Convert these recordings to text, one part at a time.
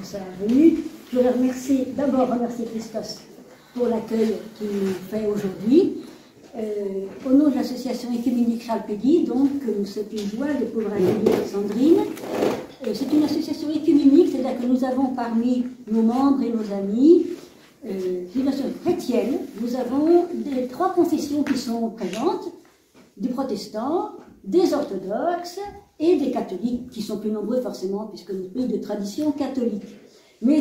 sa venue. Je voudrais d'abord remercier Christos pour l'accueil qu'il nous fait aujourd'hui. Au nom de l'association écuménique Charles Péguy, donc, c'est une joie de pouvoir accueillir Sandrine. C'est une association écuménique, c'est-à-dire que nous avons parmi nos membres et nos amis, une association chrétienne. Nous avons trois confessions qui sont présentes, des protestants, des orthodoxes et des catholiques, qui sont plus nombreux forcément, puisque nous sommes pays de tradition catholique. Mais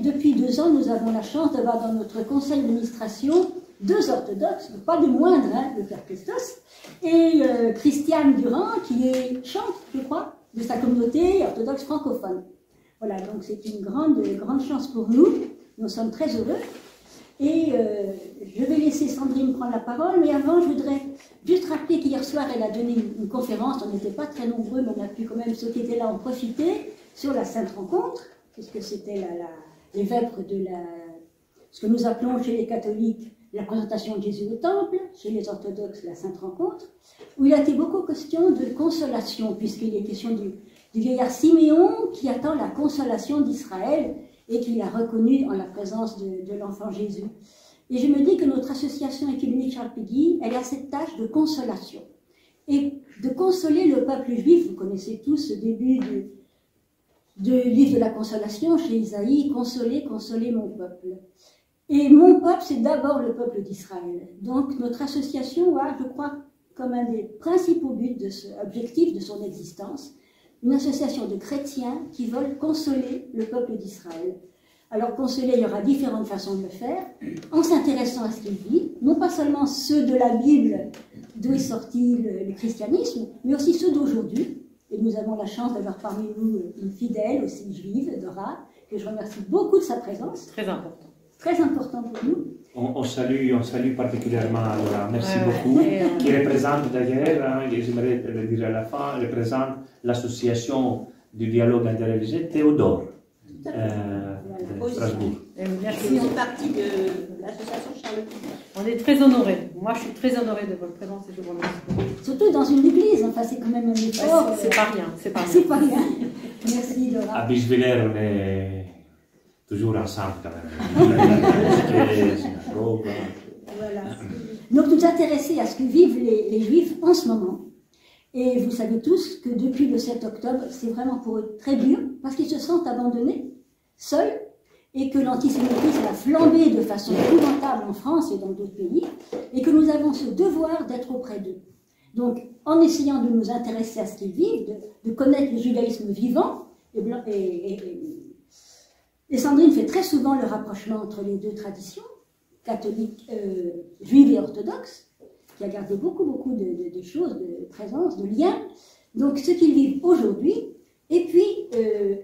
depuis 2 ans, nous avons la chance d'avoir dans notre conseil d'administration 2 orthodoxes, pas des moindres, hein, le père Christos, et Christiane Durand, qui est chante, je crois, de sa communauté orthodoxe francophone. Voilà, donc c'est une grande chance pour nous. Nous sommes très heureux. Et je vais laisser Sandrine prendre la parole, mais avant, je voudrais juste rappeler qu'hier soir, elle a donné une conférence. On n'était pas très nombreux, mais on a pu quand même, ceux qui étaient là, en profiter, sur la Sainte Rencontre, puisque c'était les vêpres de ce que nous appelons chez les catholiques la présentation de Jésus au temple, chez les orthodoxes la Sainte Rencontre, où il a été beaucoup question de consolation, puisqu'il est question du vieillard Siméon qui attend la consolation d'Israël et qui a reconnu en la présence de l'enfant Jésus. Et je me dis que notre association écuménique Charles Péguy, elle a cette tâche de consolation. Et de consoler le peuple juif, vous connaissez tous ce début du livre de la consolation chez Isaïe, consoler, consoler mon peuple. Et mon peuple, c'est d'abord le peuple d'Israël. Donc notre association a, je crois, comme un des principaux buts objectifs de son existence, une association de chrétiens qui veulent consoler le peuple d'Israël. Alors consoler, il y aura différentes façons de le faire, en s'intéressant à ce qu'il vit, non pas seulement ceux de la Bible, d'où est sorti le christianisme, mais aussi ceux d'aujourd'hui. Et nous avons la chance d'avoir parmi nous une fidèle aussi juive, Dora, que je remercie beaucoup de sa présence. Très important. Très important pour nous. On salue particulièrement Laura, merci beaucoup, qui représente d'ailleurs, j'aimerais le dire à la fin, représente l'association du dialogue interreligieux Théodore de Strasbourg. Merci en partie de l'association Charles Péguy. On est très honorés. Moi, je suis très honorée de votre présence et je vous remercie. Surtout dans une église, enfin c'est quand même un effort. C'est pas rien, c'est pas rien. C'est pas rien. Merci Laura. À Bischwiller, on est toujours ensemble quand même. Voilà. Donc nous intéresser à ce que vivent les Juifs en ce moment. Et vous savez tous que depuis le 7 octobre, c'est vraiment pour eux très dur, parce qu'ils se sentent abandonnés, seuls, et que l'antisémitisme a flambé de façon épouvantable en France et dans d'autres pays, et que nous avons ce devoir d'être auprès d'eux. Donc, en essayant de nous intéresser à ce qu'ils vivent, de connaître le judaïsme vivant, et Sandrine fait très souvent le rapprochement entre les deux traditions, catholique, juive et orthodoxe, qui a gardé beaucoup de choses, de présence, de liens. Donc ce qu'ils vivent aujourd'hui, et puis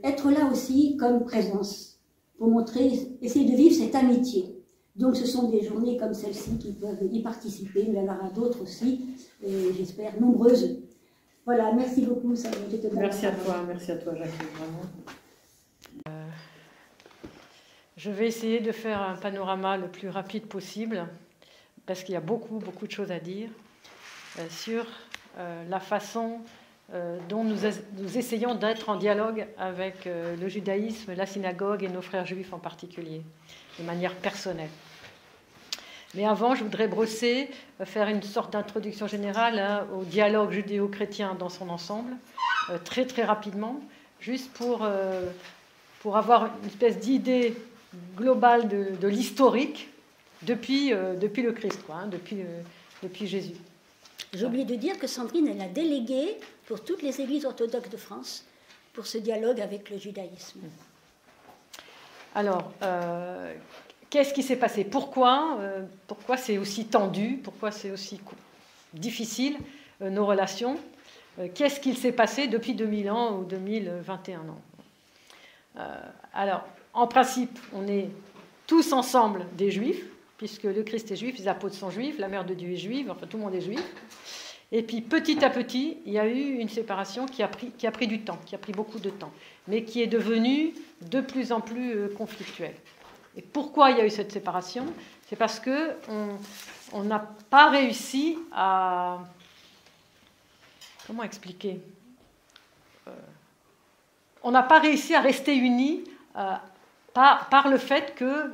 être là aussi comme présence, pour montrer, essayer de vivre cette amitié. Donc ce sont des journées comme celle-ci qui peuvent y participer, mais il y en aura d'autres aussi, j'espère nombreuses. Voilà, merci beaucoup. Merci à toi Jacques, vraiment. Je vais essayer de faire un panorama le plus rapide possible, parce qu'il y a beaucoup de choses à dire sur la façon dont nous essayons d'être en dialogue avec le judaïsme, la synagogue et nos frères juifs en particulier, de manière personnelle. Mais avant, je voudrais faire une sorte d'introduction générale au dialogue judéo-chrétien dans son ensemble, très rapidement, juste pour avoir une espèce d'idée globale de l'historique depuis le Christ, depuis Jésus. J'ai oublié de dire que Sandrine, elle a délégué pour toutes les églises orthodoxes de France pour ce dialogue avec le judaïsme. Alors, qu'est-ce qui s'est passé? Pourquoi c'est aussi tendu? Pourquoi c'est aussi difficile, nos relations? Qu'est-ce qu'il s'est passé depuis 2000 ans ou 2021 ans? Alors, en principe, on est tous ensemble des Juifs, puisque le Christ est juif, les apôtres sont juifs, la mère de Dieu est juive, enfin tout le monde est juif. Et puis petit à petit, il y a eu une séparation qui a pris du temps, qui a pris beaucoup de temps, mais qui est devenue de plus en plus conflictuelle. Et pourquoi il y a eu cette séparation? C'est parce qu'on n'a pas réussi à... Comment expliquer? On n'a pas réussi à rester unis par le fait que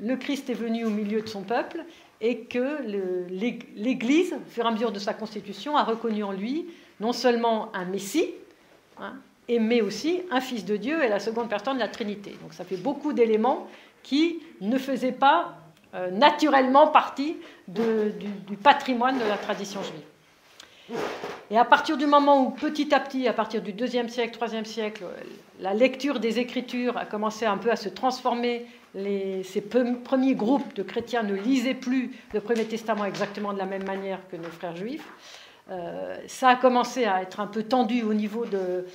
le Christ est venu au milieu de son peuple et que l'Église, au fur et à mesure de sa constitution, a reconnu en lui non seulement un Messie, hein, mais aussi un Fils de Dieu et la seconde personne de la Trinité. Donc ça fait beaucoup d'éléments qui ne faisaient pas naturellement partie du patrimoine de la tradition juive. Et à partir du moment où, petit à petit, à partir du IIe siècle, IIIe siècle, la lecture des Écritures a commencé un peu à se transformer, ces premiers groupes de chrétiens ne lisaient plus le Premier Testament exactement de la même manière que nos frères juifs, ça a commencé à être un peu tendu au niveau de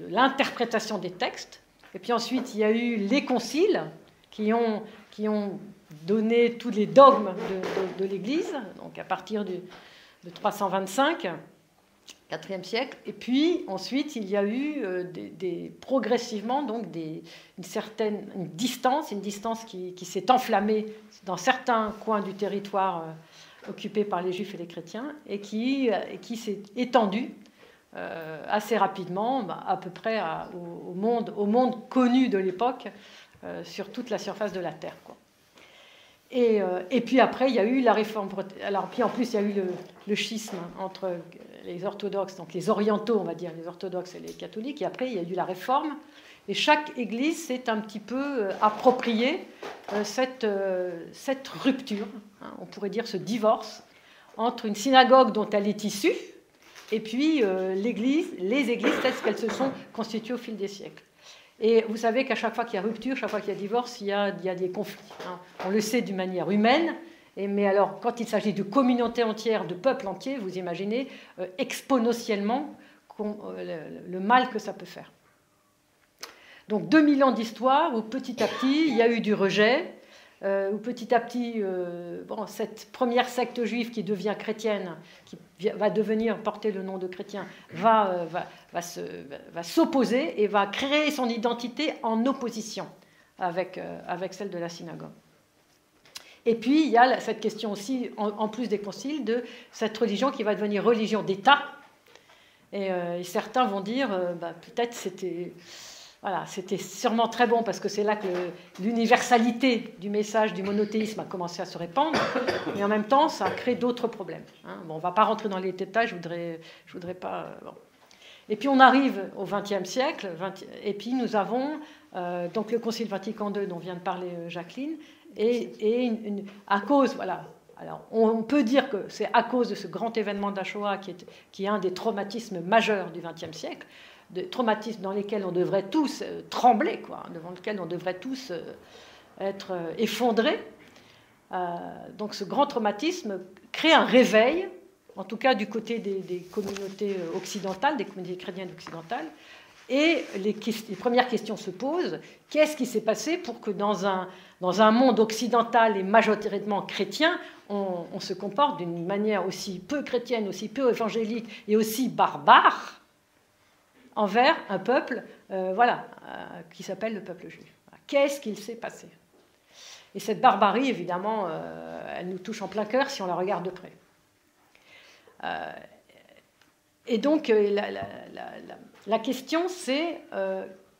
l'interprétation des textes. Et puis ensuite, il y a eu les conciles qui ont donné tous les dogmes de l'Église, donc à partir de 325, IVe siècle. Et puis ensuite, il y a eu progressivement donc une distance qui s'est enflammée dans certains coins du territoire occupé par les Juifs et les chrétiens et qui s'est étendue assez rapidement, à peu près au monde connu de l'époque, sur toute la surface de la Terre, quoi. Et puis après, il y a eu la réforme. Alors, puis en plus, il y a eu le schisme entre les orthodoxes, donc les orientaux, on va dire, les orthodoxes et les catholiques. Et après, il y a eu la réforme. Et chaque église s'est un petit peu approprié cette rupture, hein, on pourrait dire ce divorce, entre une synagogue dont elle est issue et puis les églises telles qu'elles se sont constituées au fil des siècles. Et vous savez qu'à chaque fois qu'il y a rupture, chaque fois qu'il y a divorce, il y a des conflits, hein. On le sait d'une manière humaine, mais alors quand il s'agit de communautés entières, de peuples entiers, vous imaginez exponentiellement le mal que ça peut faire. Donc 2000 ans d'histoire où petit à petit, il y a eu du rejet, où petit à petit, cette première secte juive qui devient chrétienne, qui va porter le nom de chrétien, va s'opposer et va créer son identité en opposition avec celle de la synagogue. Et puis, il y a cette question aussi, en plus des conciles, de cette religion qui va devenir religion d'État. Et certains vont dire, peut-être c'était sûrement très bon parce que c'est là que l'universalité du message du monothéisme a commencé à se répandre, mais en même temps, ça a créé d'autres problèmes, hein. Bon, on ne va pas rentrer dans les détails, je voudrais pas... Bon. Et puis on arrive au XXe siècle, et puis nous avons donc le Concile Vatican II dont vient de parler Jacqueline, et à cause, voilà... Alors, on peut dire que c'est à cause de ce grand événement de la Shoah qui est un des traumatismes majeurs du XXe siècle, des traumatismes dans lesquels on devrait tous trembler, quoi, devant lesquels on devrait tous être effondrés. Donc ce grand traumatisme crée un réveil, en tout cas du côté des communautés occidentales, des communautés chrétiennes occidentales, et les premières questions se posent. Qu'est-ce qui s'est passé pour que dans un monde occidental et majoritairement chrétien, on se comporte d'une manière aussi peu chrétienne, aussi peu évangélique et aussi barbare envers un peuple qui s'appelle le peuple juif. Qu'est-ce qu'il s'est passé? Et cette barbarie, évidemment, elle nous touche en plein cœur si on la regarde de près. Et donc, la question, c'est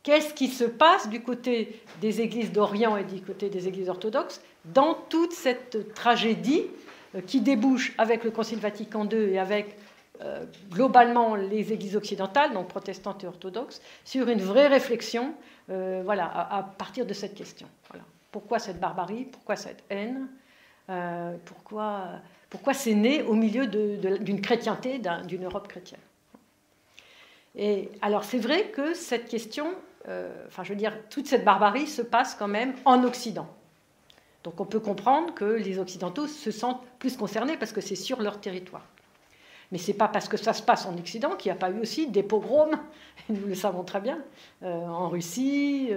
qu'est-ce qui se passe du côté des églises d'Orient et du côté des églises orthodoxes dans toute cette tragédie qui débouche avec le Concile Vatican II et avec globalement les églises occidentales, donc protestantes et orthodoxes, sur une vraie réflexion à partir de cette question. Voilà. Pourquoi cette barbarie? Pourquoi cette haine? Pourquoi c'est né au milieu d'une chrétienté, d'une Europe chrétienne? Et alors c'est vrai que cette question, toute cette barbarie se passe quand même en Occident. Donc on peut comprendre que les Occidentaux se sentent plus concernés parce que c'est sur leur territoire. Mais ce n'est pas parce que ça se passe en Occident qu'il n'y a pas eu aussi des pogroms, nous le savons très bien, en Russie,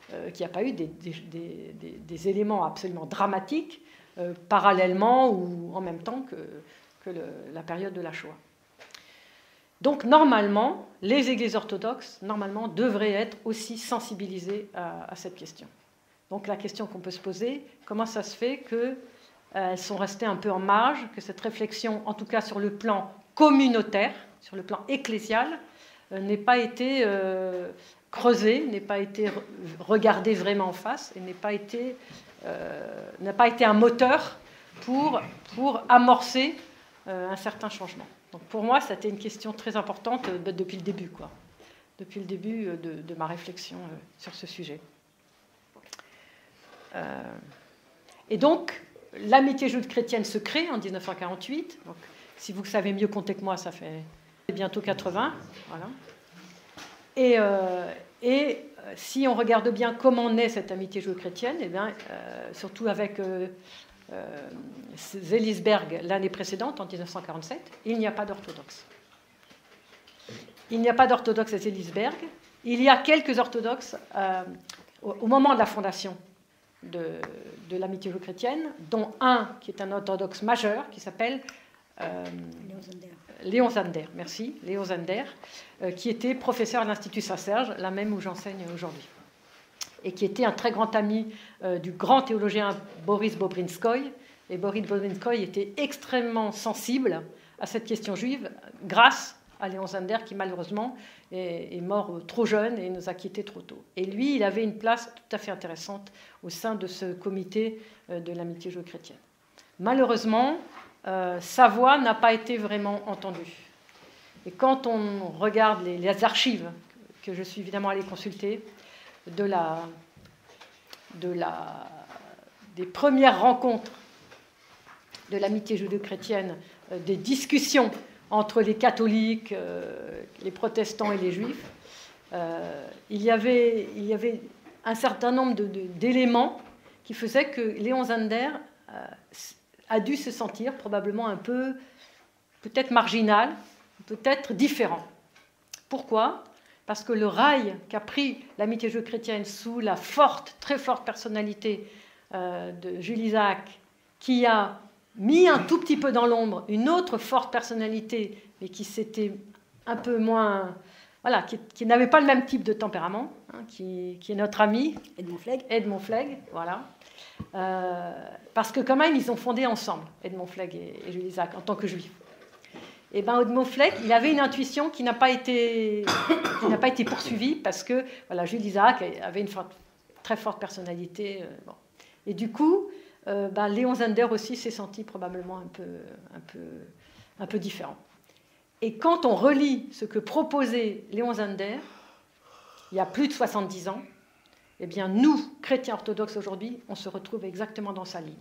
qu'il n'y a pas eu des éléments absolument dramatiques parallèlement ou en même temps que la période de la Shoah. Donc normalement, les églises orthodoxes devraient être aussi sensibilisées à cette question. Donc la question qu'on peut se poser, comment ça se fait qu'elles sont restées un peu en marge, que cette réflexion, en tout cas sur le plan communautaire, sur le plan ecclésial, n'ait pas été creusé, n'ait pas été regardé vraiment en face et n'a pas été un moteur pour amorcer un certain changement. Donc pour moi, c'était une question très importante depuis le début, quoi. Depuis le début de ma réflexion sur ce sujet. Et donc, l'amitié juive-chrétienne se crée en 1948. Donc, si vous savez mieux compter que moi, ça fait bientôt 80. Voilà. Et si on regarde bien comment naît cette amitié juive-chrétienne, eh bien, surtout avec Zelisberg l'année précédente, en 1947, il n'y a pas d'orthodoxe. Il n'y a pas d'orthodoxe à Zelisberg. Il y a quelques orthodoxes au moment de la fondation de l'amitié juive-chrétienne, dont un qui est un orthodoxe majeur, qui s'appelle Léon Zander, merci, Léon Zander, qui était professeur à l'Institut Saint-Serge, là même où j'enseigne aujourd'hui, et qui était un très grand ami du grand théologien Boris Bobrinskoy. Et Boris Bobrinskoy était extrêmement sensible à cette question juive grâce à Léon Zander, qui malheureusement est mort trop jeune et nous a quittés trop tôt. Et lui, il avait une place tout à fait intéressante au sein de ce comité de l'amitié juive-chrétienne. Malheureusement, sa voix n'a pas été vraiment entendue. Et quand on regarde les archives, que je suis évidemment allée consulter, des premières rencontres de l'amitié judéo-chrétienne, des discussions entre les catholiques, les protestants et les juifs, il y avait un certain nombre d'éléments qui faisaient que Léon Zander a dû se sentir probablement un peu, peut-être marginal, peut-être différent. Pourquoi ? Parce que le rail qu'a pris l'amitié judéo-chrétienne sous la très forte personnalité de Jules Isaac, qui a mis un tout petit peu dans l'ombre une autre forte personnalité, mais qui s'était un peu moins... Voilà, qui n'avait pas le même type de tempérament, hein, qui est notre ami Edmond Flegg, voilà. Parce que quand même, ils ont fondé ensemble, Edmond Flegg et Jules Isaac, en tant que juifs. Et bien, Edmond Flegg, il avait une intuition qui n'a pas été poursuivie, parce que voilà, Jules Isaac avait une très forte personnalité. Bon. Et du coup, Léon Zander aussi s'est senti probablement un peu différent. Et quand on relit ce que proposait Léon Zander, il y a plus de 70 ans, eh bien, nous, chrétiens orthodoxes aujourd'hui, on se retrouve exactement dans sa ligne.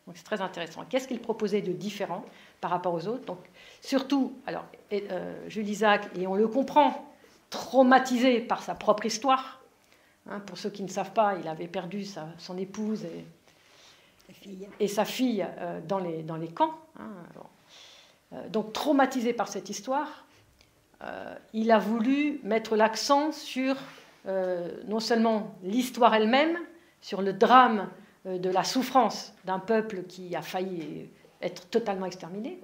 Donc c'est très intéressant. Qu'est-ce qu'il proposait de différent par rapport aux autres ? Donc, surtout, alors, Jules Isaac, et on le comprend, traumatisé par sa propre histoire. Hein, pour ceux qui ne savent pas, il avait perdu son épouse et sa fille dans les camps. Hein, donc traumatisé par cette histoire, il a voulu mettre l'accent sur non seulement l'histoire elle-même, sur le drame de la souffrance d'un peuple qui a failli être totalement exterminé,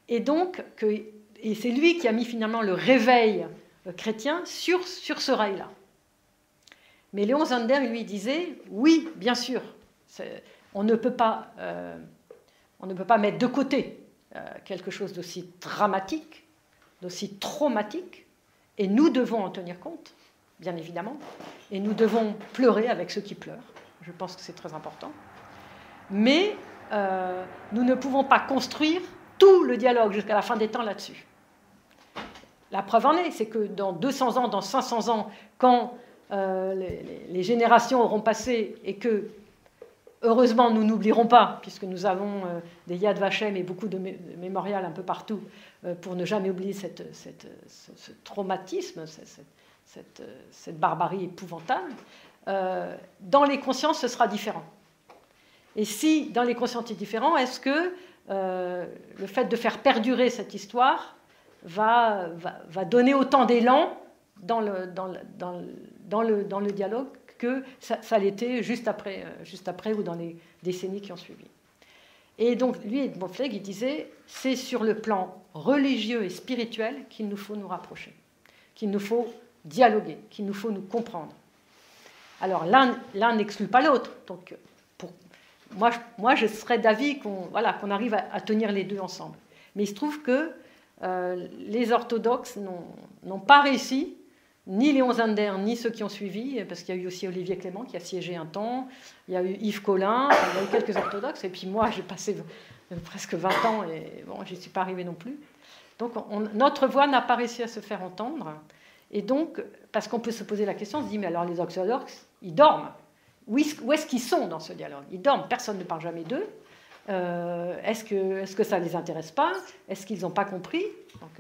et c'est lui qui a mis finalement le réveil chrétien sur ce rail-là. Mais Léon Zander, lui, disait, oui, bien sûr, on ne peut pas mettre de côté quelque chose d'aussi dramatique, d'aussi traumatique, et nous devons en tenir compte, bien évidemment, et nous devons pleurer avec ceux qui pleurent. Je pense que c'est très important. Mais nous ne pouvons pas construire tout le dialogue jusqu'à la fin des temps là-dessus. La preuve en est, c'est que dans 200 ans, dans 500 ans, quand les générations auront passé et que, heureusement, nous n'oublierons pas, puisque nous avons des Yad Vashem et beaucoup de mémorials un peu partout, pour ne jamais oublier ce traumatisme, cette barbarie épouvantable, dans les consciences, ce sera différent. Et si, dans les consciences, c'est différent, est-ce que le fait de faire perdurer cette histoire va donner autant d'élan dans le dialogue que ça l'était juste après ou dans les décennies qui ont suivi. Et donc, lui, Edmond Flegg, il disait, c'est sur le plan religieux et spirituel qu'il nous faut nous rapprocher, qu'il nous faut dialoguer, qu'il nous faut nous comprendre. Alors, l'un n'exclut pas l'autre. Donc, moi, je serais d'avis qu'on arrive à tenir les deux ensemble. Mais il se trouve que les orthodoxes n'ont pas réussi ni Léon Zander, ni ceux qui ont suivi, parce qu'il y a eu aussi Olivier Clément qui a siégé un temps, il y a eu Yves Collin, il y a eu quelques orthodoxes, et puis moi j'ai passé presque 20 ans et bon, je n'y suis pas arrivée non plus. Donc notre voix n'a pas réussi à se faire entendre. Et donc, parce qu'on peut se poser la question, on se dit, mais alors les orthodoxes, ils dorment. Où est-ce qu'ils sont dans ce dialogue? Ils dorment, personne ne parle jamais d'eux. Est-ce que ça ne les intéresse pas? Est-ce qu'ils n'ont pas compris? Donc,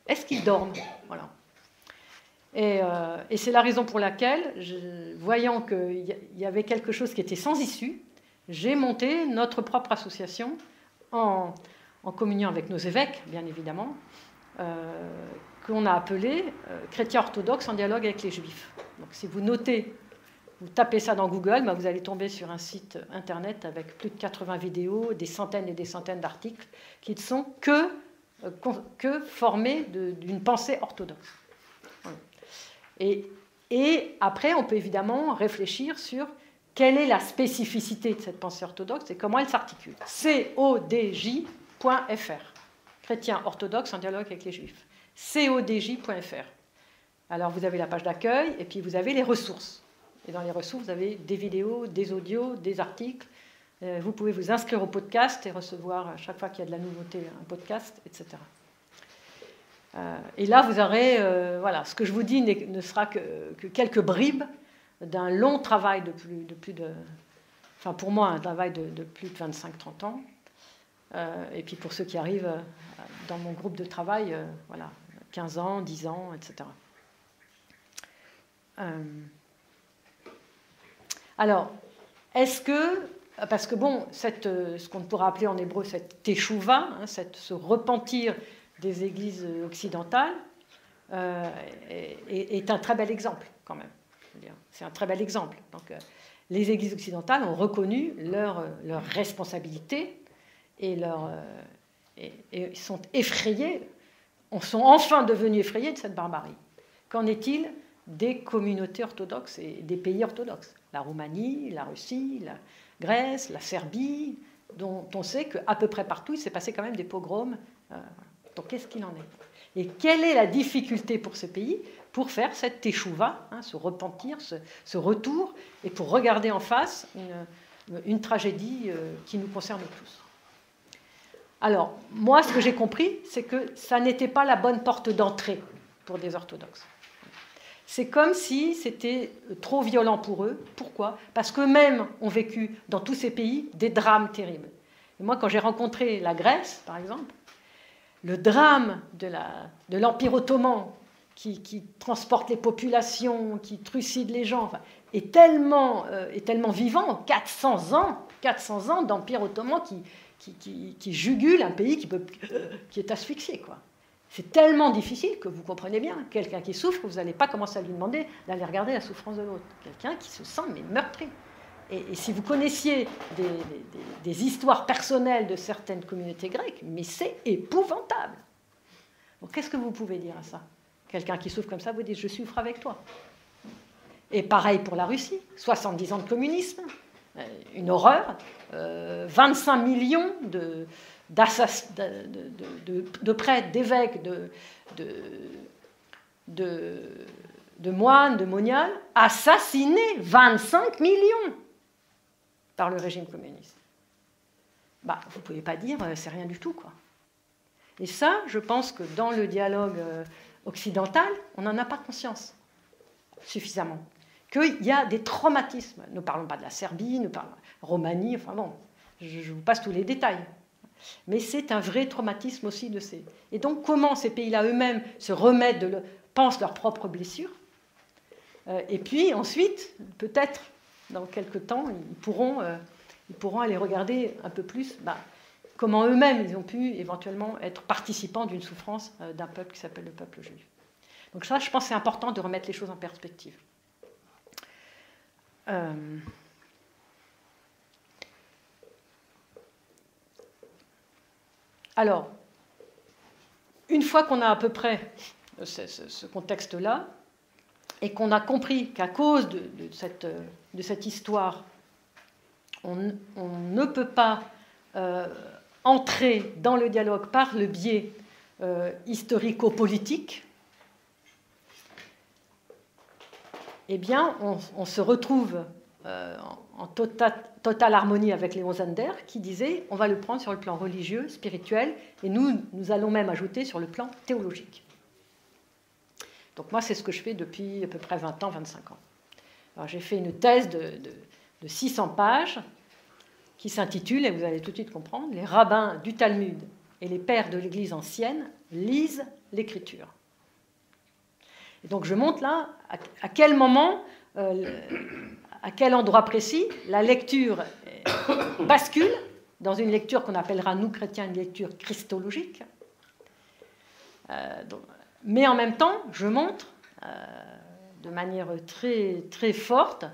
est-ce qu'ils dorment? Voilà. Et c'est la raison pour laquelle, voyant qu'il y avait quelque chose qui était sans issue, j'ai monté notre propre association en communion avec nos évêques, bien évidemment, qu'on a appelé Chrétiens orthodoxes en dialogue avec les Juifs. Donc si vous notez, vous tapez ça dans Google, vous allez tomber sur un site internet avec plus de 80 vidéos, des centaines et des centaines d'articles qui ne sont que formés d'une pensée orthodoxe. Voilà. Et après, on peut évidemment réfléchir sur quelle est la spécificité de cette pensée orthodoxe et comment elle s'articule. CODJ.fr, Chrétiens orthodoxes en dialogue avec les Juifs. CODJ.fr. Alors vous avez la page d'accueil et puis vous avez les ressources. Et dans les ressources, vous avez des vidéos, des audios, des articles. Vous pouvez vous inscrire au podcast et recevoir à chaque fois qu'il y a de la nouveauté un podcast, etc. Et là, vous aurez, voilà, ce que je vous dis ne sera que quelques bribes d'un long travail enfin pour moi, un travail de plus de 25-30 ans. Et puis pour ceux qui arrivent dans mon groupe de travail, voilà, 15 ans, 10 ans, etc. Alors, est-ce que, parce que bon, ce qu'on pourrait appeler en hébreu cette teshuva, hein, ce repentir des églises occidentales, est un très bel exemple quand même. C'est un très bel exemple. Donc, les églises occidentales ont reconnu leur responsabilité et sont effrayées, sont enfin devenus effrayés de cette barbarie. Qu'en est-il des communautés orthodoxes et des pays orthodoxes? La Roumanie, la Russie, la Grèce, la Serbie, dont on sait qu'à peu près partout, il s'est passé quand même des pogroms. Donc qu'est-ce qu'il en est? Et quelle est la difficulté pour ce pays pour faire cette teshuva, hein, ce repentir, ce retour, et pour regarder en face une tragédie qui nous concerne tous? Alors, moi, ce que j'ai compris, c'est que ça n'était pas la bonne porte d'entrée pour des orthodoxes. C'est comme si c'était trop violent pour eux. Pourquoi? Parce qu'eux-mêmes ont vécu dans tous ces pays des drames terribles. Et moi, quand j'ai rencontré la Grèce, par exemple, le drame de l'Empire ottoman qui transporte les populations, qui trucide les gens, enfin, est tellement vivant, 400 ans d'Empire ottoman qui jugule un pays qui est asphyxié, quoi. C'est tellement difficile que vous comprenez bien, quelqu'un qui souffre, vous n'allez pas commencer à lui demander d'aller regarder la souffrance de l'autre. Quelqu'un qui se sent meurtri. Et si vous connaissiez des histoires personnelles de certaines communautés grecques, mais c'est épouvantable. Donc qu'est-ce que vous pouvez dire à ça? Quelqu'un qui souffre comme ça vous dit « je souffre avec toi ». Et pareil pour la Russie, 70 ans de communisme, une horreur, 25 millions de prêtres, d'évêques, de moines, de moniales, assassinés, 25 millions par le régime communiste. Vous ne pouvez pas dire c'est rien du tout, quoi. Et ça, je pense que dans le dialogue occidental, on n'en a pas conscience suffisamment. Qu'il y a des traumatismes. Ne parlons pas de la Serbie, ne parlons pas de la Roumanie, enfin bon, je vous passe tous les détails. Mais c'est un vrai traumatisme aussi de ces... Et donc, comment ces pays-là eux-mêmes se remettent, pensent leurs propres blessures, et puis ensuite, peut-être, dans quelques temps, ils pourront aller regarder un peu plus comment eux-mêmes ils ont pu éventuellement être participants d'une souffrance d'un peuple qui s'appelle le peuple juif. Donc ça, je pense que c'est important de remettre les choses en perspective. Alors, une fois qu'on a à peu près ce contexte-là, et qu'on a compris qu'à cause de cette histoire, on ne peut pas entrer dans le dialogue par le biais historico-politique, eh bien, on se retrouve en totale harmonie avec Léon Zander, qui disait on va le prendre sur le plan religieux, spirituel, et nous allons même ajouter sur le plan théologique. Donc moi, c'est ce que je fais depuis à peu près 20 ans, 25 ans. Alors, j'ai fait une thèse de 600 pages qui s'intitule, et vous allez tout de suite comprendre, « Les rabbins du Talmud et les pères de l'Église ancienne lisent l'Écriture ». Et donc je montre là à quel moment, à quel endroit précis, la lecture bascule dans une lecture qu'on appellera, nous chrétiens, une lecture christologique. Mais en même temps, je montre de manière très, très forte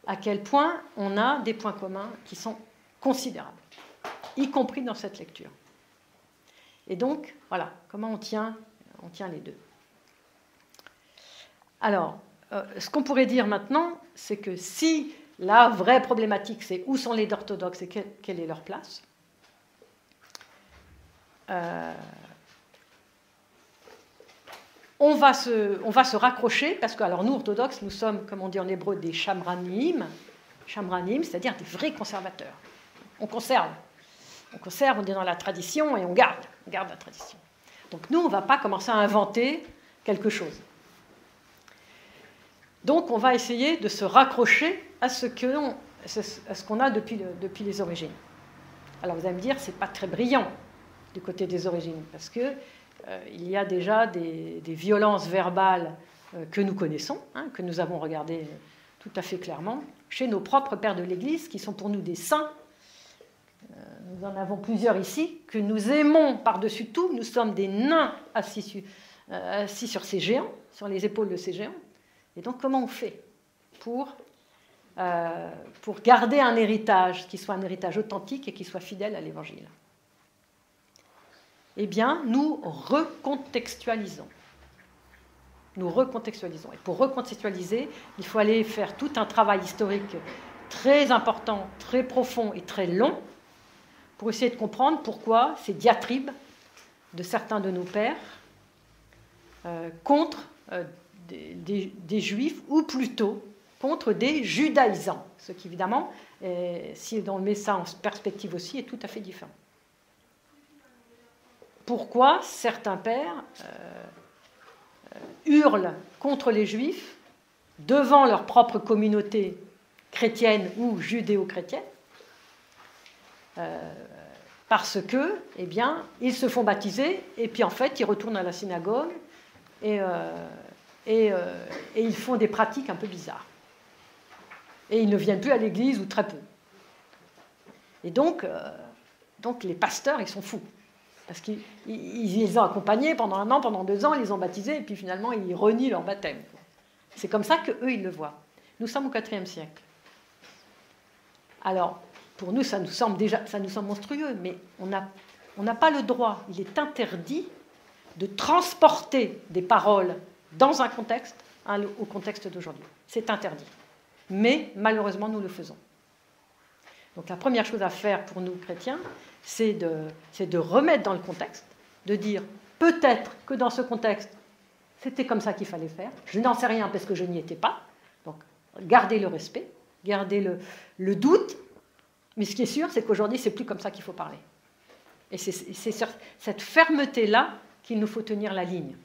à quel point on a des points communs qui sont considérables, y compris dans cette lecture. Et donc, voilà, comment on tient les deux. Alors, ce qu'on pourrait dire maintenant, c'est que si la vraie problématique, c'est où sont les orthodoxes et quelle est leur place, on va se raccrocher, parce que, alors nous, orthodoxes, nous sommes, comme on dit en hébreu, des shamranim, c'est-à-dire des vrais conservateurs. On conserve, on est dans la tradition et on garde la tradition. Donc nous, on ne va pas commencer à inventer quelque chose. Donc on va essayer de se raccrocher à ce qu'on a depuis les origines. Alors vous allez me dire, ce n'est pas très brillant du côté des origines, parce qu'il y a déjà des violences verbales que nous connaissons, que nous avons regardées tout à fait clairement, chez nos propres pères de l'Église, qui sont pour nous des saints. Nous en avons plusieurs ici, que nous aimons par-dessus tout. Nous sommes des nains assis sur ces géants, sur les épaules de ces géants. Et donc, comment on fait pour garder un héritage qui soit un héritage authentique et qui soit fidèle à l'Évangile? Eh bien, nous recontextualisons. Et pour recontextualiser, il faut aller faire tout un travail historique très important, très profond et très long pour essayer de comprendre pourquoi ces diatribes de certains de nos pères contre des juifs, ou plutôt contre des judaïsants, ce qui évidemment, si on met ça en perspective aussi, est tout à fait différent. Pourquoi certains pères hurlent contre les juifs devant leur propre communauté chrétienne ou judéo-chrétienne, parce que, eh bien, ils se font baptiser et puis en fait ils retournent à la synagogue et ils font des pratiques un peu bizarres. Et ils ne viennent plus à l'église ou très peu. Et donc les pasteurs, ils sont fous. Parce qu'ils les ont accompagnés pendant 1 an, pendant 2 ans, ils les ont baptisés, et puis finalement, ils renient leur baptême. C'est comme ça qu'eux, ils le voient. Nous sommes au IVe siècle. Alors, pour nous, ça nous semble monstrueux, mais on n'a pas le droit, il est interdit de transporter des paroles dans un contexte au contexte d'aujourd'hui. C'est interdit. Mais malheureusement, nous le faisons. Donc la première chose à faire pour nous, chrétiens, c'est de remettre dans le contexte, de dire peut-être que dans ce contexte, c'était comme ça qu'il fallait faire. Je n'en sais rien parce que je n'y étais pas. Donc gardez le respect, gardez le doute. Mais ce qui est sûr, c'est qu'aujourd'hui, c'est plus comme ça qu'il faut parler. Et c'est sur cette fermeté-là qu'il nous faut tenir la ligne.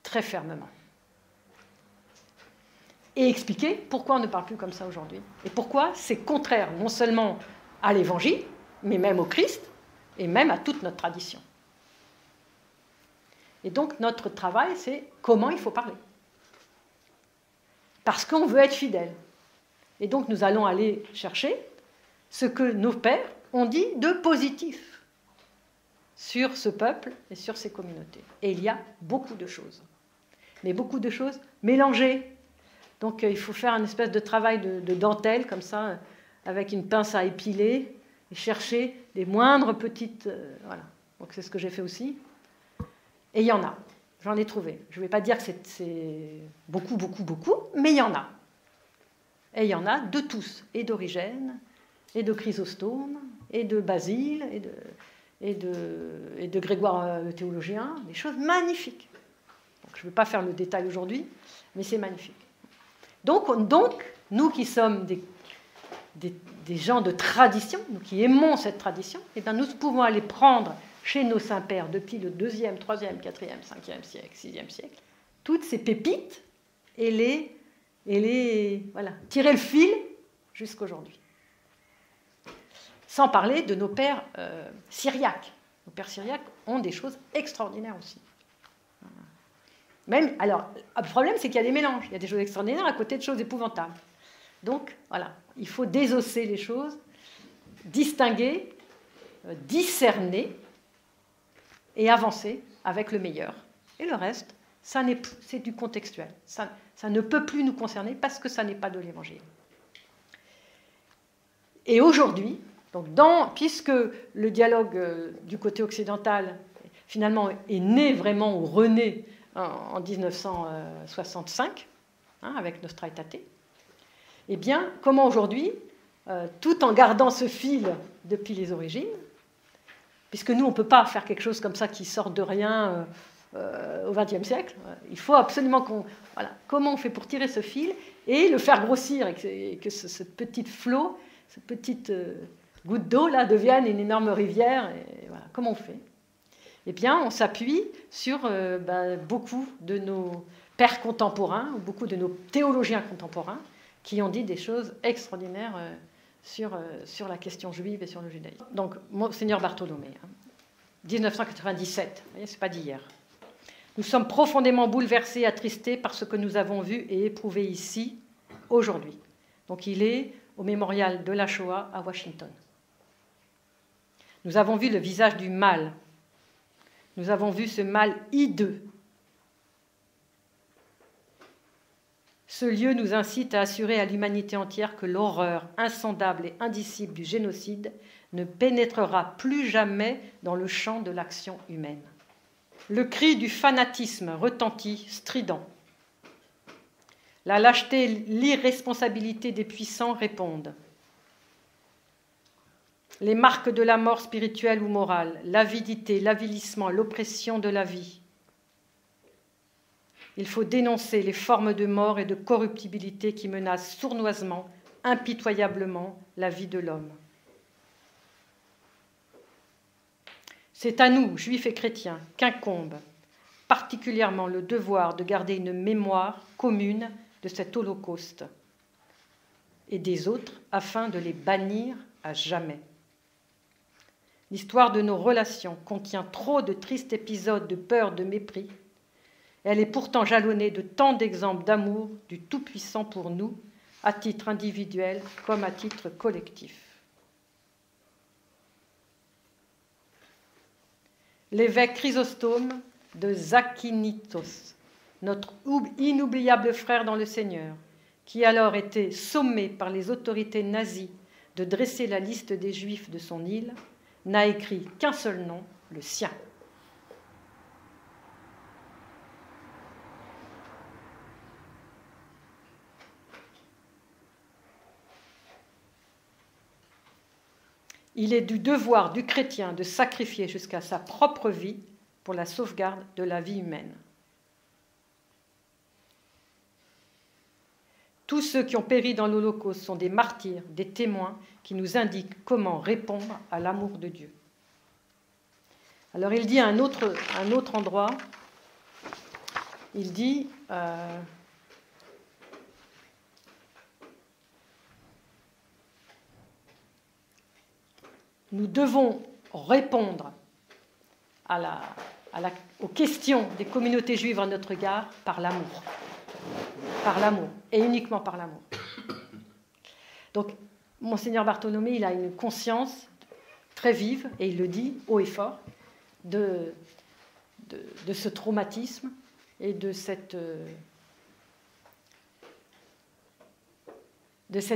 Très fermement. Et expliquer pourquoi on ne parle plus comme ça aujourd'hui. Et pourquoi c'est contraire non seulement à l'Évangile, mais même au Christ, et même à toute notre tradition. Et donc notre travail, c'est comment il faut parler. Parce qu'on veut être fidèle. Et donc nous allons aller chercher ce que nos pères ont dit de positif sur ce peuple et sur ces communautés. Et il y a beaucoup de choses. Mais beaucoup de choses mélangées. Donc il faut faire une espèce de travail de dentelle, comme ça, avec une pince à épiler, et chercher les moindres petites... voilà. Donc c'est ce que j'ai fait aussi. Et il y en a. J'en ai trouvé. Je ne vais pas dire que c'est beaucoup, mais il y en a. Et il y en a de tous. Et d'Origène, et de Chrysostome, et de Basile, et de Grégoire le théologien. Des choses magnifiques. Donc, je ne vais pas faire le détail aujourd'hui, mais c'est magnifique. Donc, nous qui sommes des gens de tradition, nous qui aimons cette tradition, eh bien, nous pouvons aller prendre chez nos saints-pères depuis le 2e, 3e, 4e, 5e siècle, 6e siècle, toutes ces pépites et voilà, tirer le fil jusqu'aujourd'hui. Sans parler de nos pères syriaques. Nos pères syriaques ont des choses extraordinaires aussi. Même, alors, le problème, c'est qu'il y a des mélanges. Il y a des choses extraordinaires à côté de choses épouvantables. Donc, voilà, il faut désosser les choses, distinguer, discerner et avancer avec le meilleur. Et le reste, c'est du contextuel. Ça ne peut plus nous concerner parce que ça n'est pas de l'Évangile. Et aujourd'hui, donc puisque le dialogue du côté occidental, finalement, est né vraiment ou rené en 1965, avec Nostra Aetate, eh bien, comment aujourd'hui, tout en gardant ce fil depuis les origines, puisque nous, on ne peut pas faire quelque chose comme ça qui sort de rien au XXe siècle, il faut absolument qu'on... Voilà, comment on fait pour tirer ce fil et le faire grossir et que ce petit flot, cette petite goutte d'eau là devienne une énorme rivière. Et voilà, comment on fait? Eh bien, on s'appuie sur beaucoup de nos pères contemporains, ou beaucoup de nos théologiens contemporains, qui ont dit des choses extraordinaires sur la question juive et sur le judaïsme. Donc, Monseigneur Bartholomé, 1997, vous voyez, c'est pas d'hier. Nous sommes profondément bouleversés et attristés par ce que nous avons vu et éprouvé ici, aujourd'hui. Donc, il est au mémorial de la Shoah à Washington. Nous avons vu le visage du mal. Nous avons vu ce mal hideux. Ce lieu nous incite à assurer à l'humanité entière que l'horreur insondable et indicible du génocide ne pénétrera plus jamais dans le champ de l'action humaine. Le cri du fanatisme retentit, strident. La lâcheté, l'irresponsabilité des puissants répondent. Les marques de la mort spirituelle ou morale, l'avidité, l'avilissement, l'oppression de la vie. Il faut dénoncer les formes de mort et de corruptibilité qui menacent sournoisement, impitoyablement la vie de l'homme. C'est à nous, juifs et chrétiens, qu'incombe particulièrement le devoir de garder une mémoire commune de cet holocauste et des autres afin de les bannir à jamais. L'histoire de nos relations contient trop de tristes épisodes de peur, de mépris. Elle est pourtant jalonnée de tant d'exemples d'amour du Tout-Puissant pour nous, à titre individuel comme à titre collectif. L'évêque Chrysostome de Zakynthos, notre inoubliable frère dans le Seigneur, qui alors était sommé par les autorités nazies de dresser la liste des Juifs de son île, n'a écrit qu'un seul nom, le sien. Il est du devoir du chrétien de sacrifier jusqu'à sa propre vie pour la sauvegarde de la vie humaine. Tous ceux qui ont péri dans l'Holocauste sont des martyrs, des témoins qui nous indiquent comment répondre à l'amour de Dieu. Alors il dit à un autre endroit, il dit nous devons répondre aux questions des communautés juives à notre égard par l'amour. Par l'amour, et uniquement par l'amour. Donc, Monseigneur Bartholomé, il a une conscience très vive, et il le dit haut et fort, de ce traumatisme et de cette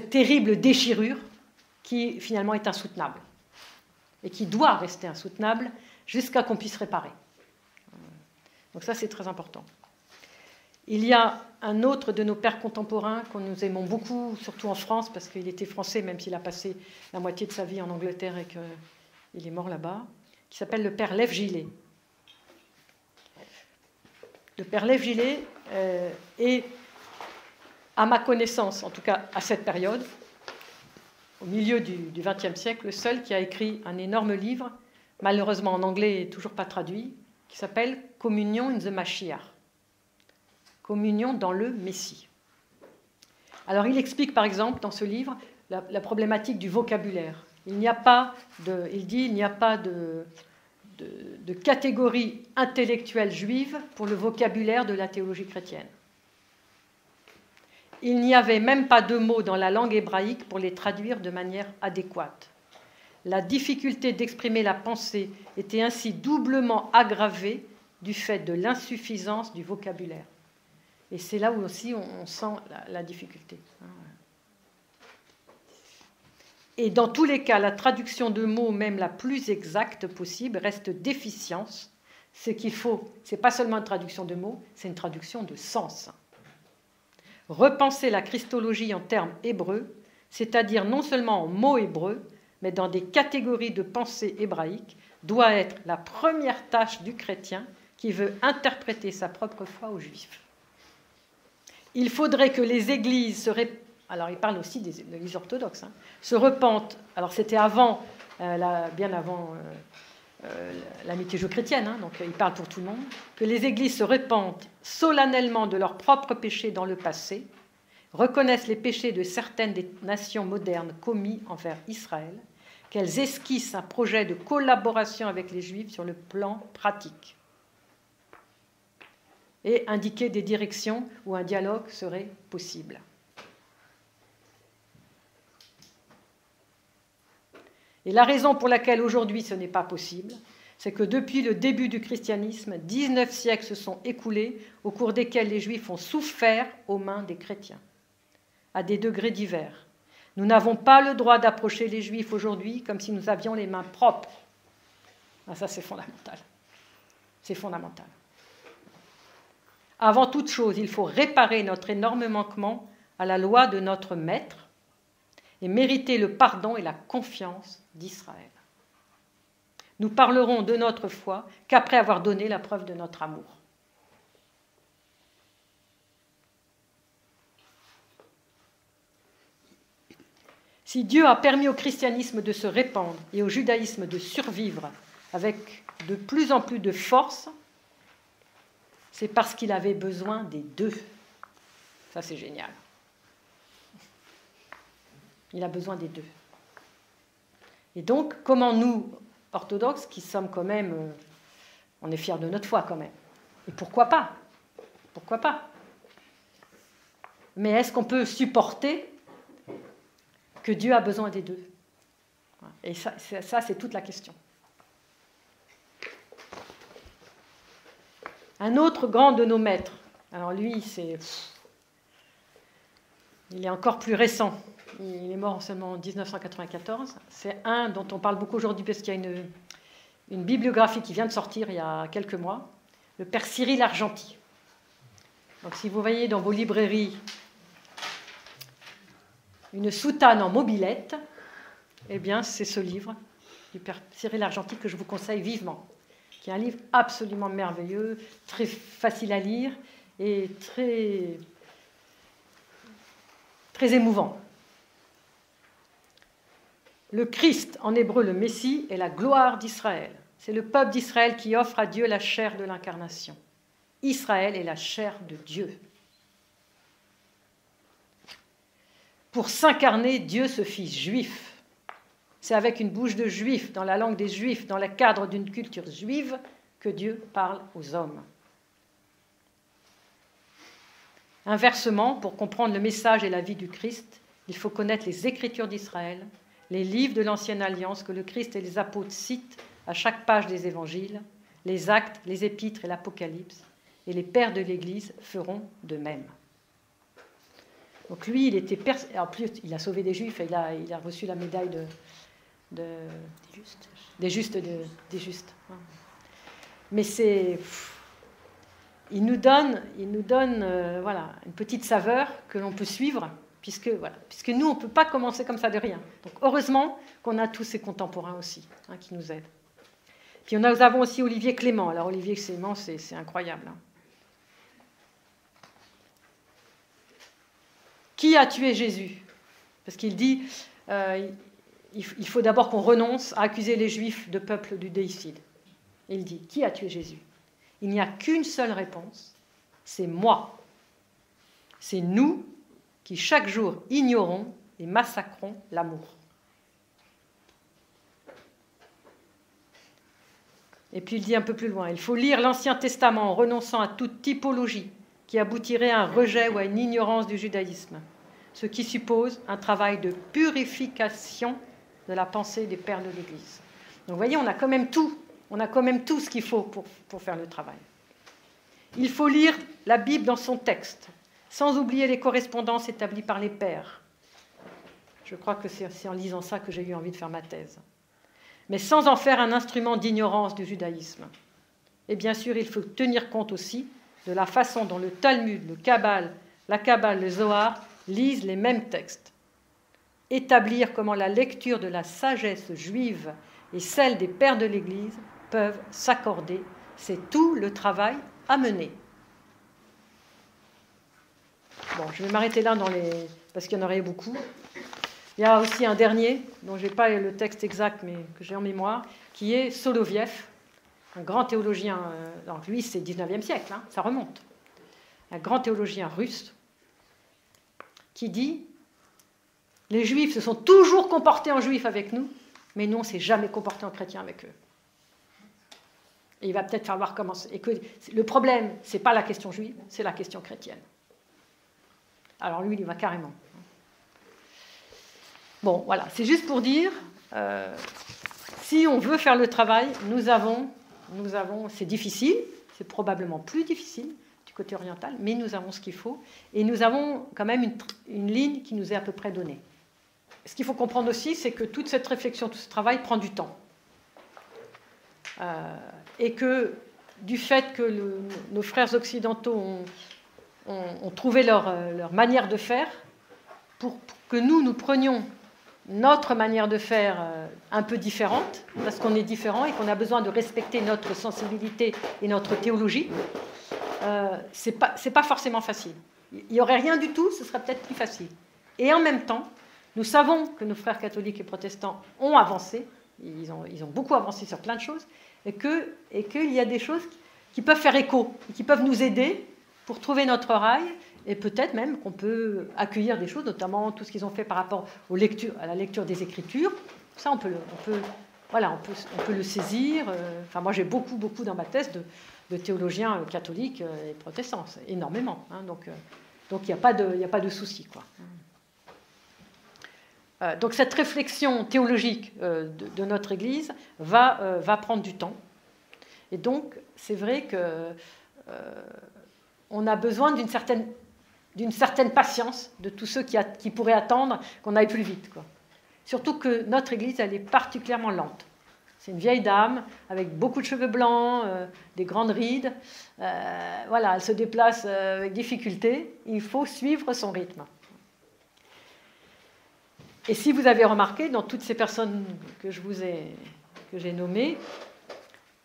terrible déchirure qui, finalement, est insoutenable. Et qui doit rester insoutenable jusqu'à qu'on puisse réparer. Donc ça, c'est très important. Il y a un autre de nos pères contemporains qu'on nous aimons beaucoup, surtout en France, parce qu'il était français, même s'il a passé la moitié de sa vie en Angleterre et qu'il est mort là-bas, qui s'appelle le père Lev Gillet. Le père Lev Gillet est à ma connaissance, en tout cas à cette période, au milieu du XXe siècle, le seul qui a écrit un énorme livre, malheureusement en anglais et toujours pas traduit, qui s'appelle « Communion in the Mashiach ». Communion dans le Messie. Alors il explique par exemple dans ce livre la problématique du vocabulaire. Il n'y a pas de catégorie intellectuelle juive pour le vocabulaire de la théologie chrétienne. Il n'y avait même pas de mots dans la langue hébraïque pour les traduire de manière adéquate. La difficulté d'exprimer la pensée était ainsi doublement aggravée du fait de l'insuffisance du vocabulaire. Et c'est là où aussi on sent la difficulté. Et dans tous les cas, la traduction de mots, même la plus exacte possible, reste déficience. Ce qu'il faut, ce n'est pas seulement une traduction de mots, c'est une traduction de sens. Repenser la christologie en termes hébreux, c'est-à-dire non seulement en mots hébreux, mais dans des catégories de pensée hébraïques, doit être la première tâche du chrétien qui veut interpréter sa propre foi aux Juifs. Il faudrait que les églises alors il parle aussi des églises orthodoxes, se repentent. Alors c'était avant, bien avant l'amitié judéo-chrétienne, donc il parle pour tout le monde, que les églises se repentent solennellement de leurs propres péchés dans le passé, reconnaissent les péchés de certaines des nations modernes commis envers Israël, qu'elles esquissent un projet de collaboration avec les Juifs sur le plan pratique et indiquer des directions où un dialogue serait possible. Et la raison pour laquelle aujourd'hui ce n'est pas possible, c'est que depuis le début du christianisme, 19 siècles se sont écoulés au cours desquels les Juifs ont souffert aux mains des chrétiens, à des degrés divers. Nous n'avons pas le droit d'approcher les Juifs aujourd'hui comme si nous avions les mains propres. Ah, ça, c'est fondamental. C'est fondamental. Avant toute chose, il faut réparer notre énorme manquement à la loi de notre Maître et mériter le pardon et la confiance d'Israël. Nous parlerons de notre foi qu'après avoir donné la preuve de notre amour. Si Dieu a permis au christianisme de se répandre et au judaïsme de survivre avec de plus en plus de force, c'est parce qu'il avait besoin des deux. Ça, c'est génial. Il a besoin des deux. Et donc, comment nous, orthodoxes, qui sommes quand même... on est fiers de notre foi quand même. Et pourquoi pas ? Pourquoi pas ? Mais est-ce qu'on peut supporter que Dieu a besoin des deux ? Et ça, c'est toute la question. Un autre grand de nos maîtres, alors lui, il est encore plus récent. Il est mort seulement en 1994. C'est un dont on parle beaucoup aujourd'hui parce qu'il y a une bibliographie qui vient de sortir il y a quelques mois, le père Cyril Argenty. Donc si vous voyez dans vos librairies une soutane en mobilette, eh bien c'est ce livre du père Cyril Argenty que je vous conseille vivement, qui est un livre absolument merveilleux, très facile à lire et très, très émouvant. Le Christ, en hébreu le Messie, est la gloire d'Israël. C'est le peuple d'Israël qui offre à Dieu la chair de l'incarnation. Israël est la chair de Dieu. Pour s'incarner, Dieu se fit juif. C'est avec une bouche de juif, dans la langue des juifs, dans le cadre d'une culture juive, que Dieu parle aux hommes. Inversement, pour comprendre le message et la vie du Christ, il faut connaître les Écritures d'Israël, les livres de l'Ancienne Alliance que le Christ et les apôtres citent à chaque page des évangiles, les actes, les épîtres et l'Apocalypse, et les pères de l'Église feront de même. Donc lui, en plus, il a sauvé des Juifs et il a reçu la médaille des justes. Mais il nous donne voilà, une petite saveur que l'on peut suivre, puisque nous, on ne peut pas commencer comme ça de rien. Donc heureusement qu'on a tous ces contemporains aussi, qui nous aident. Puis nous avons aussi Olivier Clément. Alors Olivier Clément, c'est incroyable. Qui a tué Jésus? Parce qu'il dit, il faut d'abord qu'on renonce à accuser les Juifs de peuple du déicide. Il dit, qui a tué Jésus? Il n'y a qu'une seule réponse, c'est moi. C'est nous qui chaque jour ignorons et massacrons l'amour. Et puis il dit un peu plus loin, il faut lire l'Ancien Testament en renonçant à toute typologie qui aboutirait à un rejet ou à une ignorance du judaïsme, ce qui suppose un travail de purification de la pensée des pères de l'Église. Donc vous voyez, on a quand même tout ce qu'il faut pour faire le travail. Il faut lire la Bible dans son texte, sans oublier les correspondances établies par les pères. Je crois que c'est en lisant ça que j'ai eu envie de faire ma thèse. Mais sans en faire un instrument d'ignorance du judaïsme. Et bien sûr, il faut tenir compte aussi de la façon dont le Talmud, la Kabbale, le Zohar lisent les mêmes textes. Établir comment la lecture de la sagesse juive et celle des pères de l'Église peuvent s'accorder, c'est tout le travail à mener. Bon, je vais m'arrêter là parce qu'il y en aurait beaucoup. Il y a aussi un dernier, dont je n'ai pas le texte exact, mais que j'ai en mémoire, qui est Soloviev, un grand théologien, alors lui c'est 19e siècle, ça remonte, un grand théologien russe, qui dit « Les Juifs se sont toujours comportés en Juifs avec nous, mais nous on ne s'est jamais comportés en chrétiens avec eux. » Et il va peut-être falloir commencer. Et que le problème, ce n'est pas la question juive, c'est la question chrétienne. Alors lui, il y va carrément. Bon, voilà, c'est juste pour dire, si on veut faire le travail, nous avons, c'est difficile, c'est probablement plus difficile du côté oriental, mais nous avons ce qu'il faut, et nous avons quand même une ligne qui nous est à peu près donnée. Ce qu'il faut comprendre aussi, c'est que toute cette réflexion, tout ce travail prend du temps. Et que du fait que nos frères occidentaux ont trouvé leur manière de faire, pour que nous prenions notre manière de faire un peu différente, parce qu'on est différent et qu'on a besoin de respecter notre sensibilité et notre théologie, c'est pas forcément facile. Il n'y aurait rien du tout, ce serait peut-être plus facile. Et en même temps, nous savons que nos frères catholiques et protestants ont avancé, ils ont beaucoup avancé sur plein de choses, et qu'il y a des choses qui peuvent faire écho, qui peuvent nous aider pour trouver notre rail, et peut-être même qu'on peut accueillir des choses, notamment tout ce qu'ils ont fait par rapport à la lecture des Écritures. Ça, on peut le saisir. Enfin, moi, j'ai beaucoup dans ma thèse de théologiens catholiques et protestants, énormément. Donc, il n'y a pas de souci, quoi. Donc, cette réflexion théologique de notre Église va prendre du temps. Et donc, c'est vrai que on a besoin d'une certaine patience de tous ceux qui pourraient attendre qu'on aille plus vite, quoi. Surtout que notre Église, elle est particulièrement lente. C'est une vieille dame avec beaucoup de cheveux blancs, des grandes rides. Voilà, elle se déplace avec difficulté. Il faut suivre son rythme. Et si vous avez remarqué, dans toutes ces personnes que j'ai nommées,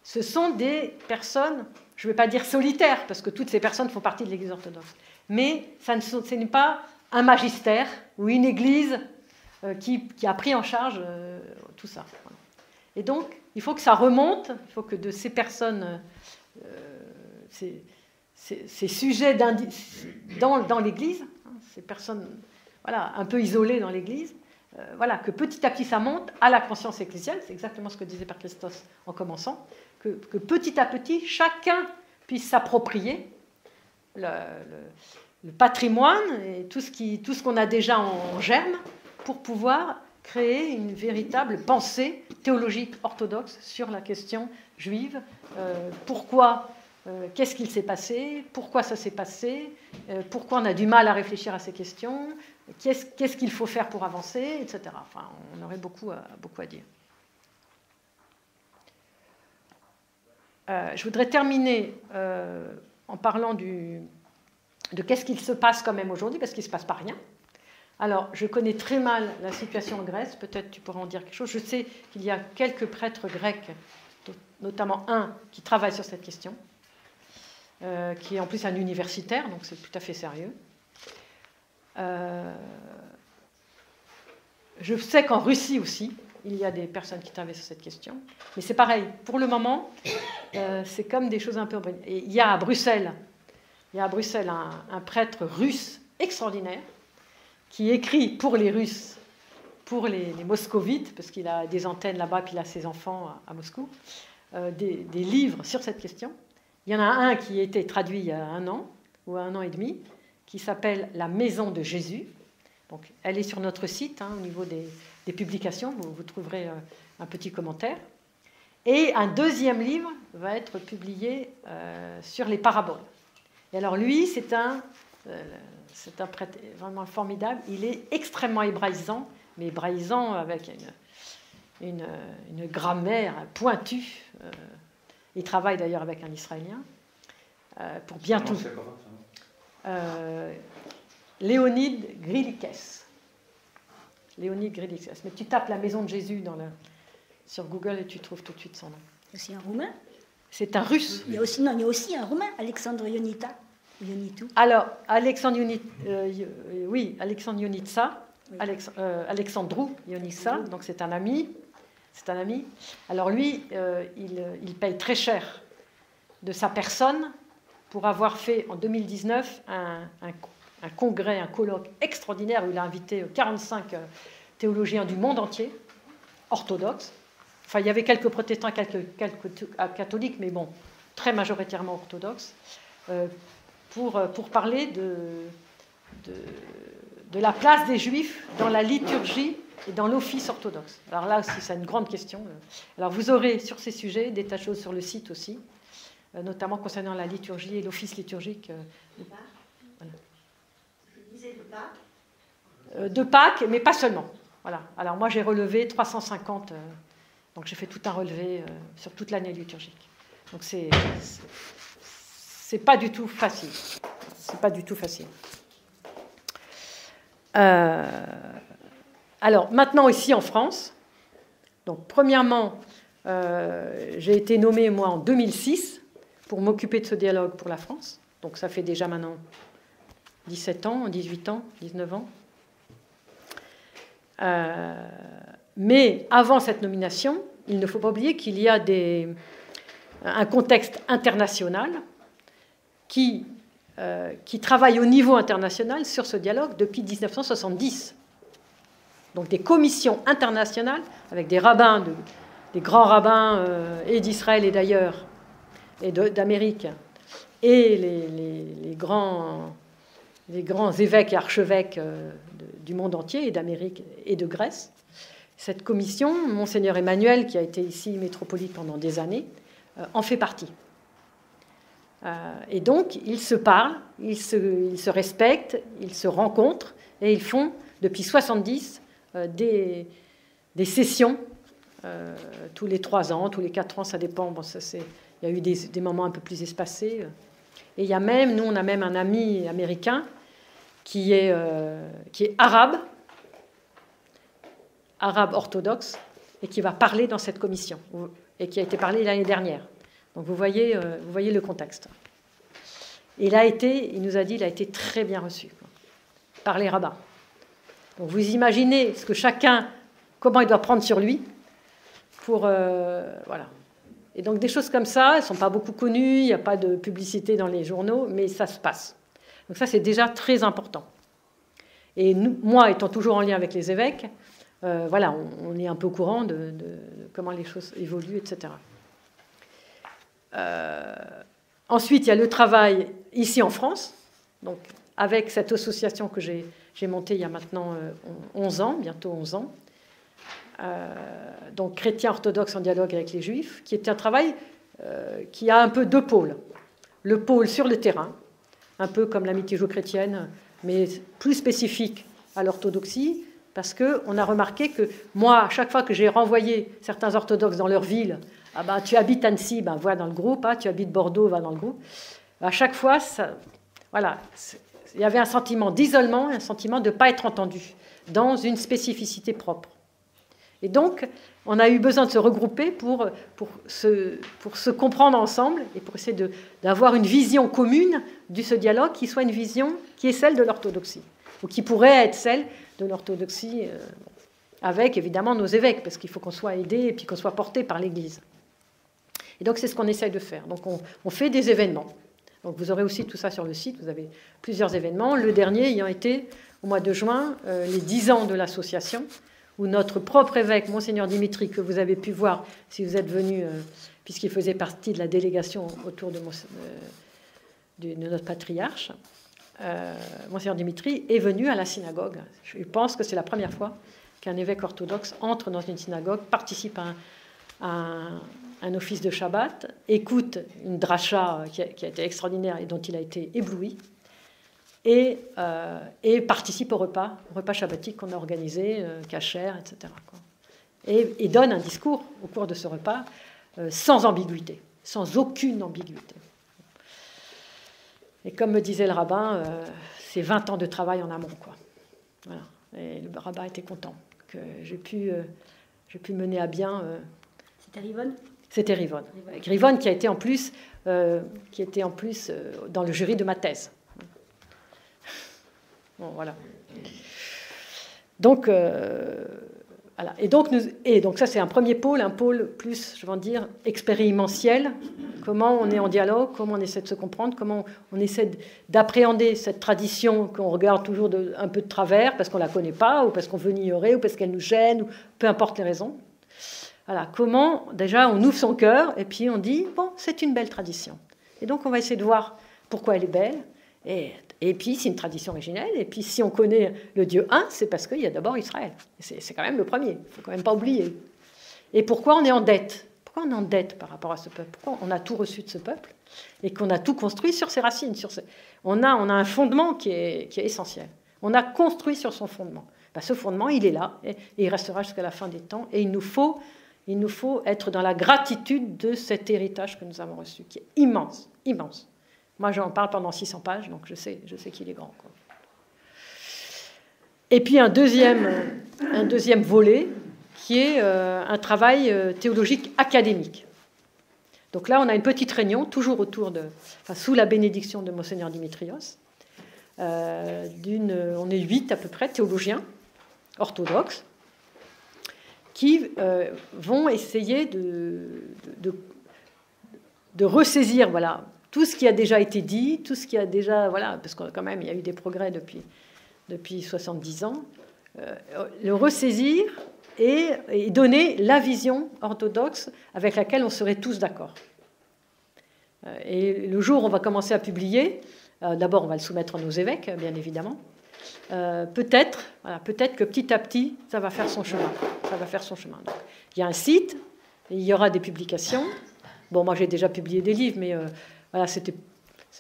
ce sont des personnes, je ne vais pas dire solitaires, parce que toutes ces personnes font partie de l'Église orthodoxe, mais ce n'est pas un magistère ou une Église qui a pris en charge tout ça. Et donc, il faut que ça remonte, il faut que de ces personnes, ces sujets dans l'Église, ces personnes un peu isolées dans l'Église, que petit à petit ça monte à la conscience ecclésiale, c'est exactement ce que disait Père Christos en commençant, que petit à petit chacun puisse s'approprier le patrimoine et tout ce qu'on a déjà en germe pour pouvoir créer une véritable pensée théologique orthodoxe sur la question juive. Pourquoi, qu'est-ce qu'il s'est passé, pourquoi ça s'est passé, pourquoi on a du mal à réfléchir à ces questions, qu'est-ce qu'il faut faire pour avancer, etc. Enfin, on aurait beaucoup à dire. Je voudrais terminer en parlant de qu'est-ce qu'il se passe quand même aujourd'hui, parce qu'il ne se passe pas rien. Alors, je connais très mal la situation en Grèce, peut-être tu pourras en dire quelque chose. Je sais qu'il y a quelques prêtres grecs, notamment un qui travaille sur cette question, qui est en plus un universitaire, donc c'est tout à fait sérieux. Je sais qu'en Russie aussi, il y a des personnes qui travaillent sur cette question. Mais c'est pareil, pour le moment, c'est comme des choses un peu... Et il y a à Bruxelles, un prêtre russe extraordinaire qui écrit pour les Russes, pour les moscovites, parce qu'il a des antennes là-bas, puis il a ses enfants à Moscou, des livres sur cette question. Il y en a un qui a été traduit il y a 1 an, ou 1 an et demi, qui s'appelle « La maison de Jésus ». Donc, elle est sur notre site, au niveau des publications, vous trouverez un petit commentaire. Et un deuxième livre va être publié sur les paraboles. Et alors lui, c'est un prêtre vraiment formidable. Il est extrêmement hébraïsant, mais hébraïsant avec une grammaire pointue. Il travaille d'ailleurs avec un Israélien pour bien tout. Léonide Grilikes. Léonide Grilikes. Mais tu tapes la maison de Jésus sur Google et tu trouves tout de suite son nom. C'est aussi un roumain. C'est un russe. Il y a aussi un roumain, Alexandre Ionita. Ionitou. Alors, Alexandre Ionitsa, Oui. Alexandru Ionitsa, donc c'est un ami. Alors lui, il paye très cher de sa personne pour avoir fait en 2019 un congrès, un colloque extraordinaire où il a invité 45 théologiens du monde entier, orthodoxes. Enfin, il y avait quelques protestants, quelques catholiques, mais bon, très majoritairement orthodoxes, pour parler de la place des Juifs dans la liturgie et dans l'office orthodoxe. Alors là aussi, c'est une grande question. Alors vous aurez sur ces sujets des tas de choses sur le site aussi, notamment concernant la liturgie et l'office liturgique. Voilà. Je disais de Pâques. De Pâques, mais pas seulement. Voilà. Alors moi, j'ai relevé 350, donc j'ai fait tout un relevé sur toute l'année liturgique. Donc c'est pas du tout facile. C'est pas du tout facile. Alors maintenant ici en France, donc premièrement, j'ai été nommée moi en 2006 pour m'occuper de ce dialogue pour la France. Donc ça fait déjà maintenant 17 ans, 18 ans, 19 ans. Mais avant cette nomination, il ne faut pas oublier qu'il y a un contexte international qui travaille au niveau international sur ce dialogue depuis 1970. Donc des commissions internationales avec des rabbins, des grands rabbins et d'Israël et d'ailleurs, et d'Amérique, et les grands évêques et archevêques du monde entier, et d'Amérique et de Grèce. Cette commission, Monseigneur Emmanuel, qui a été ici métropolite pendant des années, en fait partie. Et donc, ils se parlent, ils se respectent, ils se rencontrent, et ils font, depuis 70, des sessions, tous les 3 ans, tous les 4 ans, ça dépend. Bon, il y a eu des moments un peu plus espacés. Et il y a même, nous, on a même un ami américain qui est arabe orthodoxe, et qui va parler dans cette commission, et qui a été parlé l'année dernière. Donc vous voyez le contexte. Et il nous a dit, il a été très bien reçu par les rabbins. Donc vous imaginez comment il doit prendre sur lui voilà. Et donc des choses comme ça, elles ne sont pas beaucoup connues, il n'y a pas de publicité dans les journaux, mais ça se passe. Donc ça, c'est déjà très important. Et nous, moi, étant toujours en lien avec les évêques, voilà, on est un peu au courant de comment les choses évoluent, etc. Ensuite, il y a le travail ici en France, donc avec cette association que j'ai montée il y a maintenant 11 ans, bientôt 11 ans, donc chrétiens orthodoxes en dialogue avec les juifs, qui est un travail qui a un peu 2 pôles. Le pôle sur le terrain, un peu comme l'amitié judéo-chrétienne, mais plus spécifique à l'orthodoxie, parce qu'on a remarqué que moi, à chaque fois que j'ai renvoyé certains orthodoxes dans leur ville, ah ben, tu habites Annecy, ben, va dans le groupe, tu habites Bordeaux, va dans le groupe. À chaque fois, voilà, il y avait un sentiment d'isolement, un sentiment de ne pas être entendu, dans une spécificité propre. Et donc, on a eu besoin de se regrouper pour se comprendre ensemble et pour essayer d'avoir une vision commune de ce dialogue qui soit une vision qui est celle de l'orthodoxie. ou qui pourrait être celle de l'orthodoxie, avec évidemment nos évêques, parce qu'il faut qu'on soit aidé et puis qu'on soit porté par l'Église. Et donc c'est ce qu'on essaye de faire. Donc on fait des événements. Donc vous aurez aussi tout ça sur le site, vous avez plusieurs événements. Le dernier ayant été au mois de juin, les 10 ans de l'association, où notre propre évêque, Monseigneur Dimitri, que vous avez pu voir si vous êtes venu, puisqu'il faisait partie de la délégation autour de notre patriarche, Monseigneur Dimitri est venu à la synagogue. Je pense que c'est la première fois qu'un évêque orthodoxe entre dans une synagogue, participe à un office de Shabbat, écoute une dracha qui a été extraordinaire et dont il a été ébloui, et participe au repas shabbatique qu'on a organisé, kasher, etc. Et donne un discours au cours de ce repas sans ambiguïté, sans aucune ambiguïté. Et comme me disait le rabbin, c'est 20 ans de travail en amont, quoi. Voilà. Et le rabbin était content que j'ai pu mener à bien. C'était Rivonne ? C'était Rivonne. Rivonne qui était en plus dans le jury de ma thèse. Bon, voilà. Donc, voilà. Et donc ça, c'est un premier pôle, un pôle plus, je vais en dire, expérimentiel. Comment on est en dialogue, comment on essaie de se comprendre, comment on essaie d'appréhender cette tradition qu'on regarde toujours un peu de travers parce qu'on ne la connaît pas, ou parce qu'on veut l'ignorer, ou parce qu'elle nous gêne, ou peu importe les raisons. Voilà. Comment, déjà, on ouvre son cœur et puis on dit, bon, c'est une belle tradition. Et donc, on va essayer de voir pourquoi elle est belle. Et puis, c'est une tradition originelle. Et puis, si on connaît le Dieu un, c'est parce qu'il y a d'abord Israël. C'est quand même le premier. Il ne faut quand même pas oublier. Et pourquoi on est en dette ? Pourquoi on est en dette par rapport à ce peuple ? Pourquoi on a tout reçu de ce peuple et qu'on a tout construit sur ses racines, on a un fondement qui est essentiel. On a construit sur son fondement. Ben, ce fondement, il est là et il restera jusqu'à la fin des temps. Et il nous faut être dans la gratitude de cet héritage que nous avons reçu, qui est immense, immense. Moi, j'en parle pendant 600 pages, donc je sais qu'il est grand, quoi. Et puis un deuxième volet, qui est un travail théologique académique. Donc là, on a une petite réunion, toujours sous la bénédiction de Monseigneur Dimitrios. On est 8 à peu près théologiens orthodoxes qui vont essayer de ressaisir, voilà, tout ce qui a déjà été dit, tout ce qui a déjà, voilà, parce que quand même il y a eu des progrès depuis 70 ans, le ressaisir et donner la vision orthodoxe avec laquelle on serait tous d'accord. Et le jour où on va commencer à publier, d'abord on va le soumettre à nos évêques, bien évidemment. Peut-être que petit à petit, ça va faire son chemin. Donc, il y a un site, il y aura des publications. Bon, moi j'ai déjà publié des livres, mais voilà, c'est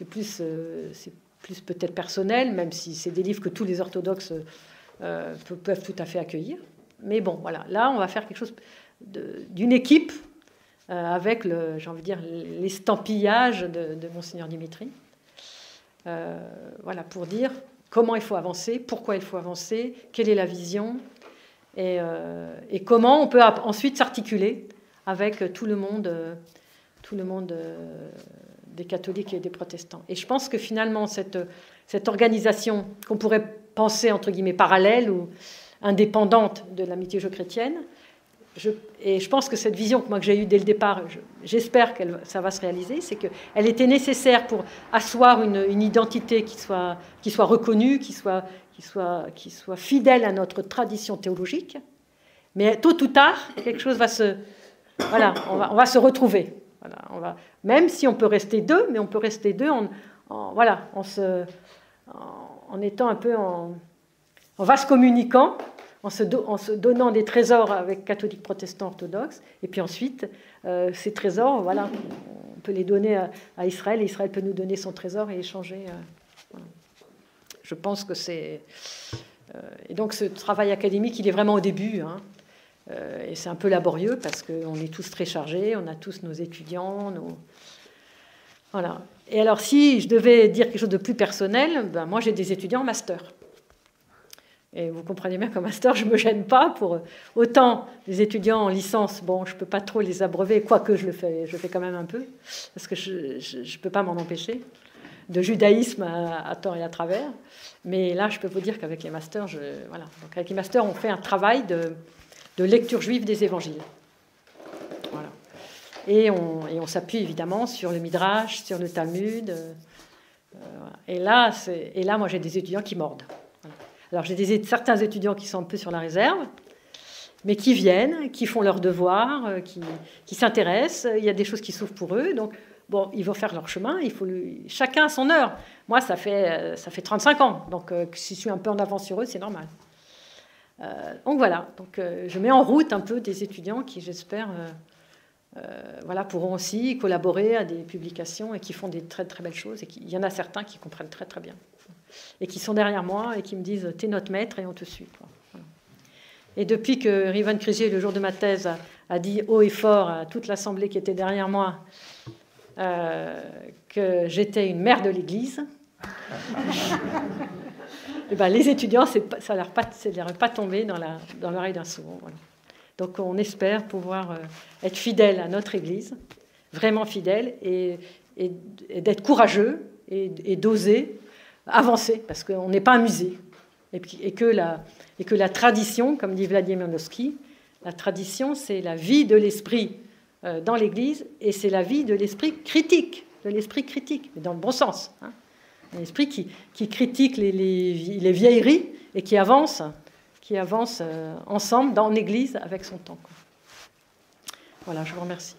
plus peut-être personnel, même si c'est des livres que tous les orthodoxes peuvent tout à fait accueillir. Mais bon, voilà, là on va faire quelque chose d'une équipe avec l'estampillage de Monseigneur Dimitri. Voilà, pour dire comment il faut avancer, pourquoi il faut avancer, quelle est la vision, et comment on peut ensuite s'articuler avec tout le monde des catholiques et des protestants. Et je pense que finalement, cette organisation qu'on pourrait penser, entre guillemets, parallèle ou indépendante de l'amitié judéo-chrétienne, et je pense que cette vision que j'ai eue dès le départ, j'espère que ça va se réaliser, c'est qu'elle était nécessaire pour asseoir une identité qui soit reconnue, qui soit fidèle à notre tradition théologique. Mais tôt ou tard, quelque chose va on va se retrouver. Voilà, même si on peut rester deux, mais on peut rester deux en étant un peu en vase communicant, en se donnant des trésors avec catholiques, protestants, orthodoxes, et puis ensuite, ces trésors, voilà, on peut les donner à Israël, et Israël peut nous donner son trésor et échanger. Voilà. Je pense que c'est... et donc ce travail académique, il est vraiment au début, hein, et c'est un peu laborieux, parce qu'on est tous très chargés, on a tous nos étudiants, Voilà. Et alors, si je devais dire quelque chose de plus personnel, ben, moi j'ai des étudiants en master. Et vous comprenez bien qu'en master, je ne me gêne pas pour autant les étudiants en licence. Bon, je ne peux pas trop les abreuver, quoique je le fais quand même un peu, parce que je ne peux pas m'en empêcher. de judaïsme à tort et à travers. Mais là, je peux vous dire qu'avec les masters, voilà. Donc, avec les masters, on fait un travail de lecture juive des évangiles. Voilà. Et on s'appuie évidemment sur le Midrash, sur le Talmud. Et là, moi, j'ai des étudiants qui mordent. Voilà. Alors, j'ai certains étudiants qui sont un peu sur la réserve, mais qui viennent, qui font leurs devoirs, qui s'intéressent. Il y a des choses qui s'ouvrent pour eux. Donc, bon, ils vont faire leur chemin. Chacun a son heure. Moi, ça fait 35 ans. Donc, si je suis un peu en avance sur eux, c'est normal. Donc, voilà. Donc, je mets en route un peu des étudiants qui, j'espère, voilà, pourront aussi collaborer à des publications et qui font des très, très belles choses. Et il y en a certains qui comprennent très, très bien. Et qui sont derrière moi et qui me disent « T'es notre maître et on te suit. » Voilà. Et depuis que Rivan Kriger, le jour de ma thèse, a dit haut et fort à toute l'assemblée qui était derrière moi que j'étais une mère de l'Église, et ben, les étudiants, ça leur est pas tombé dans l'oreille d'un sourd. Voilà. Donc on espère pouvoir être fidèles à notre Église, vraiment fidèles, et d'être courageux et d'oser avancer, parce qu'on n'est pas un musée. Et que la tradition, comme dit Vladimir Nosky, la tradition, c'est la vie de l'esprit dans l'Église, et c'est la vie de l'esprit critique, mais dans le bon sens. Hein. Un esprit qui critique les vieilleries et qui avance ensemble dans l'Église avec son temps. Quoi. Voilà, je vous remercie.